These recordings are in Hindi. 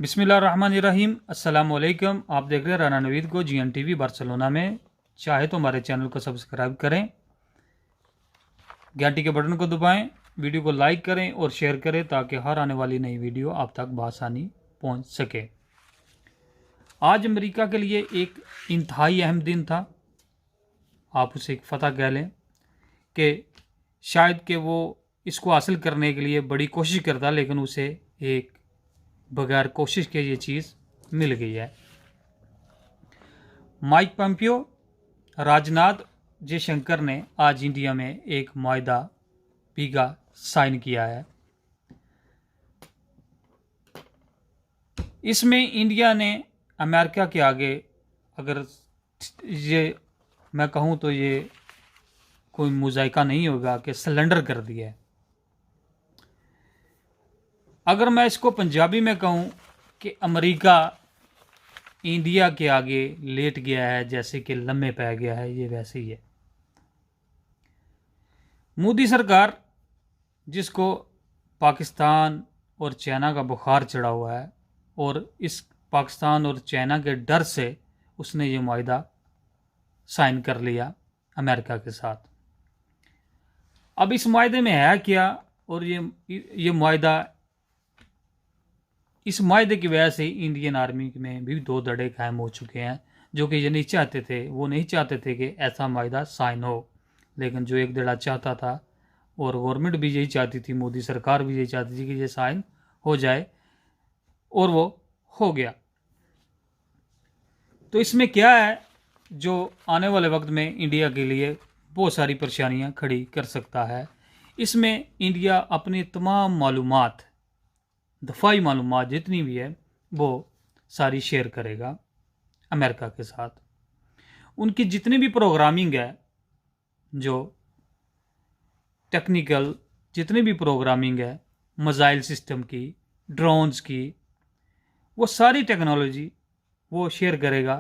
बिस्मिल्लाहिर्रहमानिर्रहीम। अस्सलाम वालेकुम। आप देख रहे हैं राना नवीद को GNTV बार्सिलोना में। चाहे तो हमारे चैनल को सब्सक्राइब करें, घंटी के बटन को दबाएं, वीडियो को लाइक करें और शेयर करें ताकि हर आने वाली नई वीडियो आप तक बआसानी पहुंच सके। आज अमेरिका के लिए एक इंतहाई अहम दिन था। आप उसे एक फ़तह कह लें कि शायद कि वो इसको हासिल करने के लिए बड़ी कोशिश करता, लेकिन उसे एक बगैर कोशिश के ये चीज़ मिल गई है। माइक पोम्पियो, राजनाथ जयशंकर ने आज इंडिया में एक मुआहदा पीगा साइन किया है। इसमें इंडिया ने अमेरिका के आगे, अगर ये मैं कहूँ तो ये कोई मुजायका नहीं होगा कि सरेंडर कर दिया है। अगर मैं इसको पंजाबी में कहूँ कि अमेरिका इंडिया के आगे लेट गया है, जैसे कि लम्हे पै गया है, ये वैसे ही है। मोदी सरकार, जिसको पाकिस्तान और चाइना का बुखार चढ़ा हुआ है, और इस पाकिस्तान और चाइना के डर से उसने ये मुआहदा साइन कर लिया अमेरिका के साथ। अब इस मुआहदे में है क्या, और ये मुआहदा, इस मुआहदे की वजह से इंडियन आर्मी में भी दो धड़े कायम हो चुके हैं, जो कि ये नहीं चाहते थे। वो नहीं चाहते थे कि ऐसा मुआहदा साइन हो, लेकिन जो एक धड़ा चाहता था, और गवर्नमेंट भी यही चाहती थी, मोदी सरकार भी यही चाहती थी कि ये साइन हो जाए, और वो हो गया। तो इसमें क्या है जो आने वाले वक्त में इंडिया के लिए बहुत सारी परेशानियां खड़ी कर सकता है। इसमें इंडिया अपनी तमाम मालूमात, दफाई मालूमात जितनी भी है, वो सारी शेयर करेगा अमेरिका के साथ। उनकी जितनी भी प्रोग्रामिंग है, जो टेक्निकल जितनी भी प्रोग्रामिंग है, मिसाइल सिस्टम की, ड्रोन्स की, वो सारी टेक्नोलॉजी वो शेयर करेगा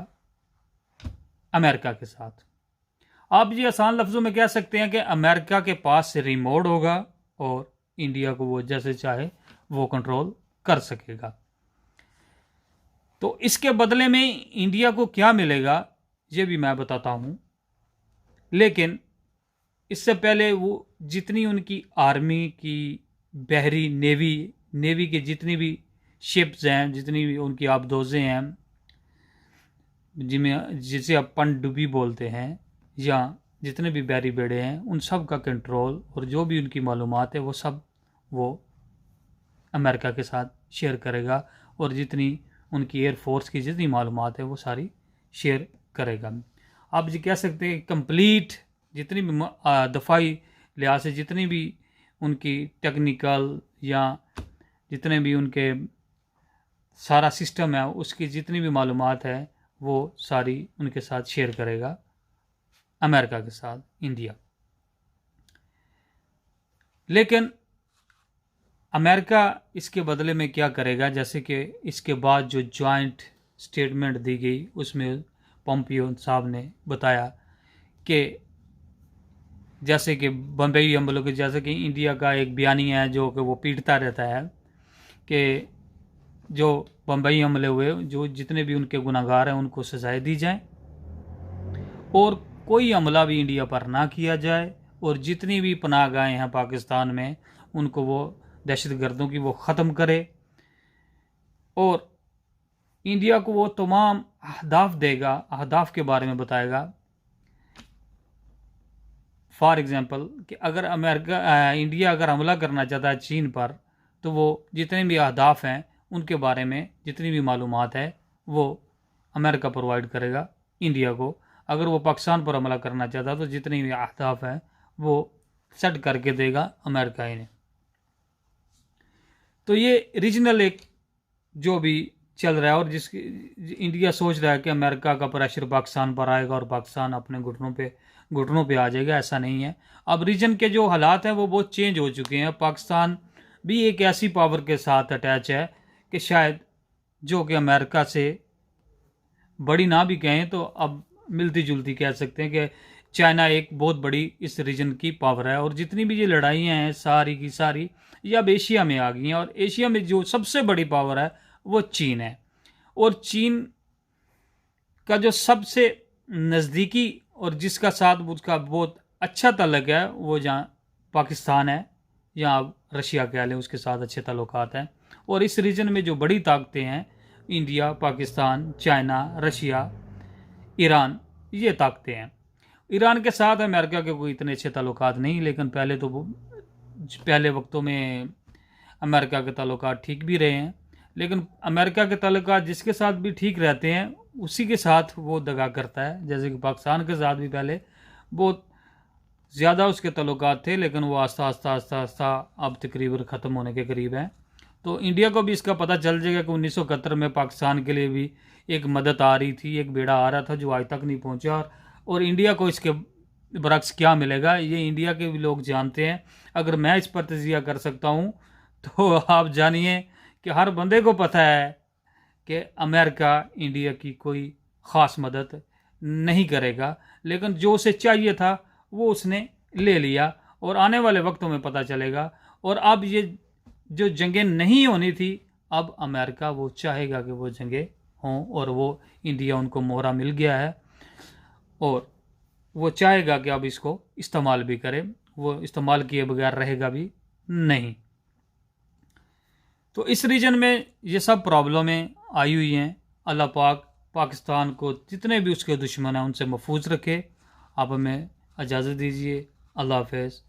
अमेरिका के साथ। आप ये आसान लफ्ज़ों में कह सकते हैं कि अमेरिका के पास से रिमोट होगा और इंडिया को वो जैसे चाहे वो कंट्रोल कर सकेगा। तो इसके बदले में इंडिया को क्या मिलेगा ये भी मैं बताता हूँ, लेकिन इससे पहले वो जितनी उनकी आर्मी की, बहरी नेवी के जितनी भी शिप्स हैं, जितनी भी उनकी आबदोज़ें हैं, जिसे आप पनडुब्बी बोलते हैं, या जितने भी बहरी बेड़े हैं, उन सब का कंट्रोल और जो भी उनकी मालूमात है वो सब वो अमेरिका के साथ शेयर करेगा, और जितनी उनकी एयरफोर्स की जितनी मालूमात है वो सारी शेयर करेगा। आप ये कह सकते हैं कंप्लीट जितनी भी दफाई लिहाज से जितनी भी उनकी टेक्निकल या जितने भी उनके सारा सिस्टम है, उसकी जितनी भी मालूमात है वो सारी उनके साथ शेयर करेगा अमेरिका के साथ इंडिया। लेकिन अमेरिका इसके बदले में क्या करेगा, जैसे कि इसके बाद जो जॉइंट स्टेटमेंट दी गई उसमें पोम्पियो साहब ने बताया कि जैसे कि बम्बई हमलों के, जैसे कि इंडिया का एक बयानी है जो कि वो पीटता रहता है कि जो बम्बई हमले हुए, जो जितने भी उनके गुनाहगार हैं उनको सजाएं दी जाए, और कोई हमला भी इंडिया पर ना किया जाए, और जितनी भी पनाहगाहें हैं पाकिस्तान में उनको वो दहशतगर्दों की वो ख़त्म करे, और इंडिया को वो तमाम अहदाफ देगा, अहदाफ के बारे में बताएगा। फॉर एग्ज़ाम्पल कि अगर इंडिया अगर हमला करना चाहता है चीन पर, तो वो जितने भी अहदाफ हैं उनके बारे में जितनी भी मालूमात है वो अमेरिका प्रोवाइड करेगा इंडिया को। अगर वो पाकिस्तान पर हमला करना चाहता है तो जितनी भी अहदाफ हैं वो सेट करके देगा अमेरिका ही ने। तो ये रीजनल एक जो भी चल रहा है, और जिसकी इंडिया सोच रहा है कि अमेरिका का प्रेशर पाकिस्तान पर आएगा और पाकिस्तान अपने घुटनों पे आ जाएगा, ऐसा नहीं है। अब रीजन के जो हालात हैं वो बहुत चेंज हो चुके हैं। पाकिस्तान भी एक ऐसी पावर के साथ अटैच है कि शायद जो कि अमेरिका से बड़ी ना भी कहें तो अब मिलती जुलती कह सकते हैं कि चाइना एक बहुत बड़ी इस रीजन की पावर है। और जितनी भी ये लड़ाइयाँ हैं सारी की सारी ये अब एशिया में आ गई हैं, और एशिया में जो सबसे बड़ी पावर है वो चीन है। और चीन का जो सबसे नज़दीकी और जिसका साथ उसका बहुत अच्छा ताल्लुक है वो जहाँ पाकिस्तान है, या आप रशिया कह लें, उसके साथ अच्छे ताल्लुकात हैं। और इस रीजन में जो बड़ी ताकतें हैं, India, Pakistan, China, Russia, Iran, ये ताकतें हैं। ईरान के साथ अमेरिका के कोई इतने अच्छे ताल्लुकात नहीं, लेकिन पहले वक्तों में अमेरिका के ताल्लुकात ठीक भी रहे हैं। लेकिन अमेरिका के ताल्लुकात जिसके साथ भी ठीक रहते हैं उसी के साथ वो दगा करता है। जैसे कि पाकिस्तान के साथ भी पहले बहुत ज़्यादा उसके ताल्लुकात थे, लेकिन वो आस्ता आस्ता आस्ता आस्ता अब तकरीबन ख़त्म होने के करीब हैं। तो इंडिया को भी इसका पता चल जाएगा कि 1971 में पाकिस्तान के लिए भी एक मदद आ रही थी, एक बेड़ा आ रहा था जो आज तक नहीं पहुंचा, और इंडिया को इसके बरक्स क्या मिलेगा ये इंडिया के भी लोग जानते हैं। अगर मैं इस पर तजिया कर सकता हूँ तो आप जानिए कि हर बंदे को पता है कि अमेरिका इंडिया की कोई ख़ास मदद नहीं करेगा, लेकिन जो उसे चाहिए था वो उसने ले लिया, और आने वाले वक्तों में पता चलेगा। और अब ये जो जंगें नहीं होनी थी, अब अमेरिका वो चाहेगा कि वो जंगें हों, और वो इंडिया उनको मोहरा मिल गया है और वो चाहेगा कि अब इसको इस्तेमाल भी करे, वो इस्तेमाल किए बगैर रहेगा भी नहीं। तो इस रीजन में ये सब प्रॉब्लमें आई हुई हैं। अल्लाह पाक पाकिस्तान को जितने भी उसके दुश्मन हैं उनसे महफूज रखे। आप हमें इजाज़त दीजिए। अल्लाह हाफ़िज़।